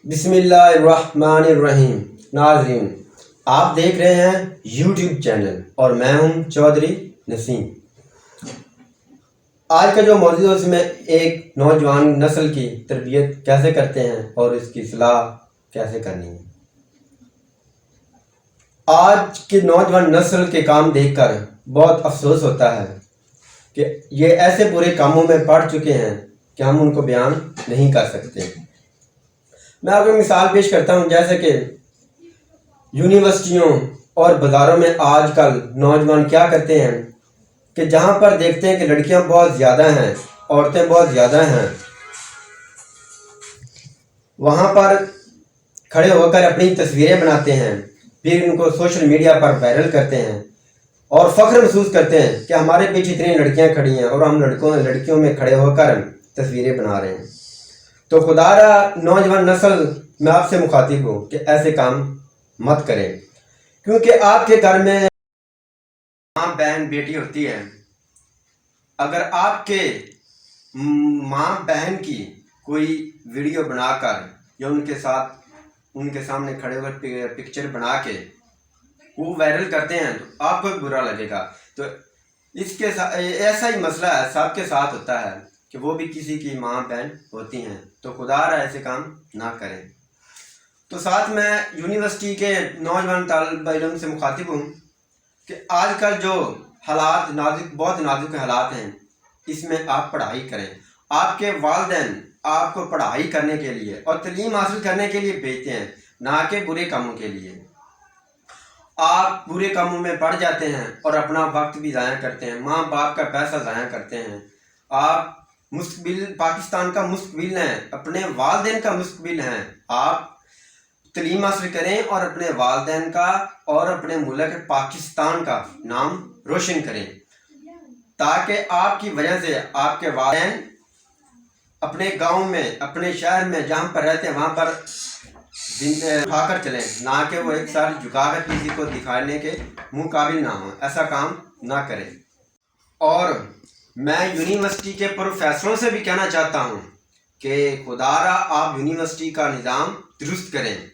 बिस्मिल्लाहिर्रहमानिर्रहीम। नाज़रीन, आप देख रहे हैं यूट्यूब चैनल और मैं हूं चौधरी नसीम। आज का जो मौजूद है उसमें एक नौजवान नस्ल की तरबियत कैसे करते हैं और इसकी इस्लाह कैसे करनी है। आज के नौजवान नस्ल के काम देखकर बहुत अफसोस होता है कि ये ऐसे बुरे कामों में पड़ चुके हैं कि हम उनको बयान नहीं कर सकते। मैं आपको मिसाल पेश करता हूँ, जैसे कि यूनिवर्सिटियों और बाज़ारों में आजकल नौजवान क्या करते हैं कि जहाँ पर देखते हैं कि लड़कियाँ बहुत ज़्यादा हैं, औरतें बहुत ज़्यादा हैं, वहाँ पर खड़े होकर अपनी तस्वीरें बनाते हैं, फिर उनको सोशल मीडिया पर वायरल करते हैं और फ़ख्र महसूस करते हैं कि हमारे पीछे इतनी लड़कियाँ खड़ी हैं और हम लड़कियों में खड़े होकर तस्वीरें बना रहे हैं। तो खुदारा नौजवान नस्ल मैं आपसे मुखातिब हूँ कि ऐसे काम मत करें, क्योंकि आपके घर में माँ बहन बेटी होती है। अगर आपके माँ बहन की कोई वीडियो बनाकर या उनके सामने खड़े होकर पिक्चर बना के वो वायरल करते हैं तो आपको भी बुरा लगेगा। तो इसके साथ ऐसा ही मसला है, सबके साथ होता है कि वो भी किसी की माँ बहन होती हैं। तो खुदारा ऐसे काम ना करें। तो साथ में यूनिवर्सिटी के नौजवान तालिब इल्म से मुखातिब हूँ कि आजकल जो हालात बहुत नाजुक हालात हैं, इसमें आप पढ़ाई करें। आपके वालिदैन आपको पढ़ाई करने के लिए और तालीम हासिल करने के लिए भेजते हैं, ना कि बुरे कामों के लिए। आप बुरे कामों में पड़ जाते हैं और अपना वक्त भी ज़ाया करते हैं, माँ बाप का पैसा ज़ाया करते हैं। आप मुस्तकबिल पाकिस्तान का मुस्तकबिल हैं, अपने वालिदैन का मुस्तकबिल हैं। आप तालीम हासिल करें और अपने वालिदैन का और अपने मुल्क पाकिस्तान का नाम रोशन करें, ताकि आपकी वजह से आपके वालिदैन अपने गांव में, अपने शहर में जहां पर रहते हैं वहां पर उठाकर चलें, ना कि वो एक साल झुकाकर किसी को दिखाने के मुकाबिल ना हो। ऐसा काम ना करें। और मैं यूनिवर्सिटी के प्रोफेसरों से भी कहना चाहता हूँ कि खुदारा आप यूनिवर्सिटी का निज़ाम दुरुस्त करें।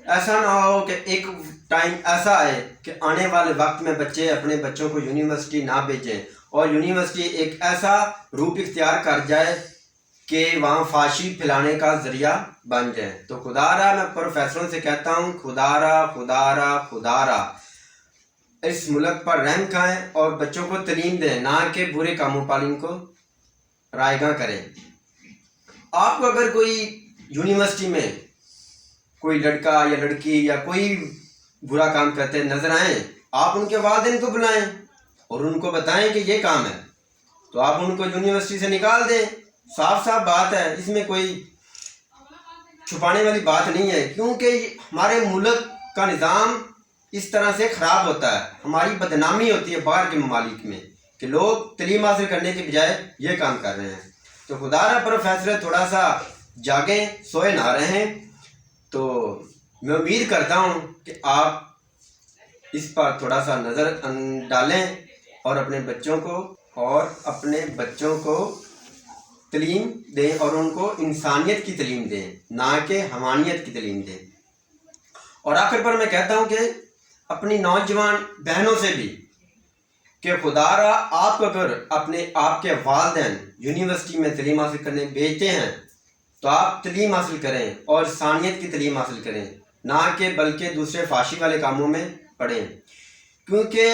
ऐसा ना हो कि एक टाइम ऐसा आए कि आने वाले वक्त में बच्चे अपने बच्चों को यूनिवर्सिटी ना भेजें और यूनिवर्सिटी एक ऐसा रूप इख्तियार कर जाए कि वहाँ फाशी फैलाने का ज़रिया बन जाए। तो खुदारा मैं प्रोफेसरों से कहता हूँ, खुदारा खुदारा खुदारा इस मुल्क पर रहम खाएं और बच्चों को तालीम दें, ना कि बुरे कामों पर इनको रायगा करें। आपको अगर कोई यूनिवर्सिटी में कोई लड़का या लड़की या कोई बुरा काम करते नजर आए, आप उनके वालिदैन को बुलाएं और उनको बताएं कि ये काम है, तो आप उनको यूनिवर्सिटी से निकाल दें। साफ साफ बात है, इसमें कोई छुपाने वाली बात नहीं है, क्योंकि हमारे मुल्क का निज़ाम इस तरह से ख़राब होता है। हमारी बदनामी होती है बाहर के ममालिक में कि लोग तालीम हासिल करने के बजाय ये काम कर रहे हैं। तो खुदारा प्रोफेसर थोड़ा सा जागें, सोए ना रहें। तो मैं उम्मीद करता हूँ कि आप इस पर थोड़ा सा नज़र डालें और अपने बच्चों को तालीम दें और उनको इंसानियत की तालीम दें, ना कि हमानियत की तालीम दें। और आखिर पर मैं कहता हूँ कि अपनी नौजवान बहनों से भी कि खुदारा आप अगर आपके वालिदैन यूनिवर्सिटी में तालीम हासिल करने भेजते हैं तो आप तालीम हासिल करें और इंसानियत की तालीम हासिल करें, ना कि बल्कि दूसरे फाशी वाले कामों में पढ़ें। क्योंकि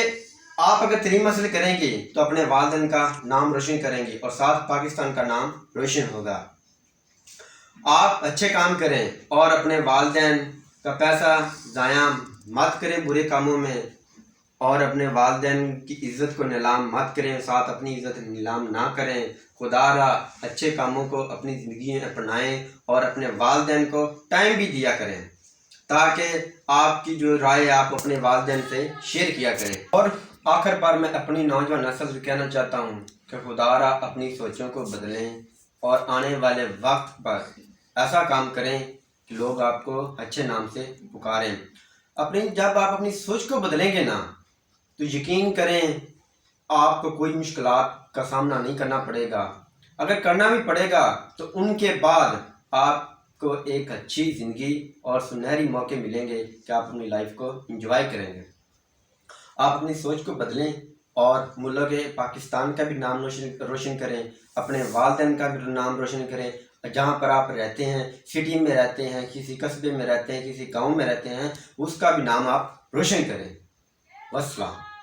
आप अगर तालीम हासिल करेंगी तो अपने वालिदैन का नाम रोशन करेंगी और साथ पाकिस्तान का नाम रोशन होगा। आप अच्छे काम करें और अपने वालिदैन का पैसा ज़ाया मत करें बुरे कामों में, और अपने वालिदैन की इज़्ज़त को नीलाम मत करें, साथ अपनी इज़्ज़त नीलाम ना करें। खुदारा अच्छे कामों को अपनी ज़िंदगी में अपनाएं और अपने वालिदैन को टाइम भी दिया करें, ताकि आपकी जो राय आप अपने वालिदैन से शेयर किया करें। और आखिर पर मैं अपनी नौजवान नस्ल से कहना चाहता हूँ कि खुदारा अपनी सोचों को बदलें और आने वाले वक्त पर ऐसा काम करें कि लोग आपको अच्छे नाम से पुकारें। जब आप अपनी सोच को बदलेंगे ना, तो यकीन करें आपको कोई मुश्किलात का सामना नहीं करना पड़ेगा। अगर करना भी पड़ेगा तो उनके बाद आप کو ایک اچھی زندگی اور سنہری موقع ملیں گے کہ آپ اپنی لائف کو انجوائے کریں گے۔ آپ اپنی سوچ کو بدلیں اور ملک پاکستان کا بھی نام روشن کریں، اپنے والدین کا بھی نام روشن کریں، جہاں پر آپ رہتے ہیں، سٹی میں رہتے ہیں، کسی قصبے میں رہتے ہیں، کسی گاؤں میں رہتے ہیں، اس کا بھی نام آپ روشن کریں۔ والسلام۔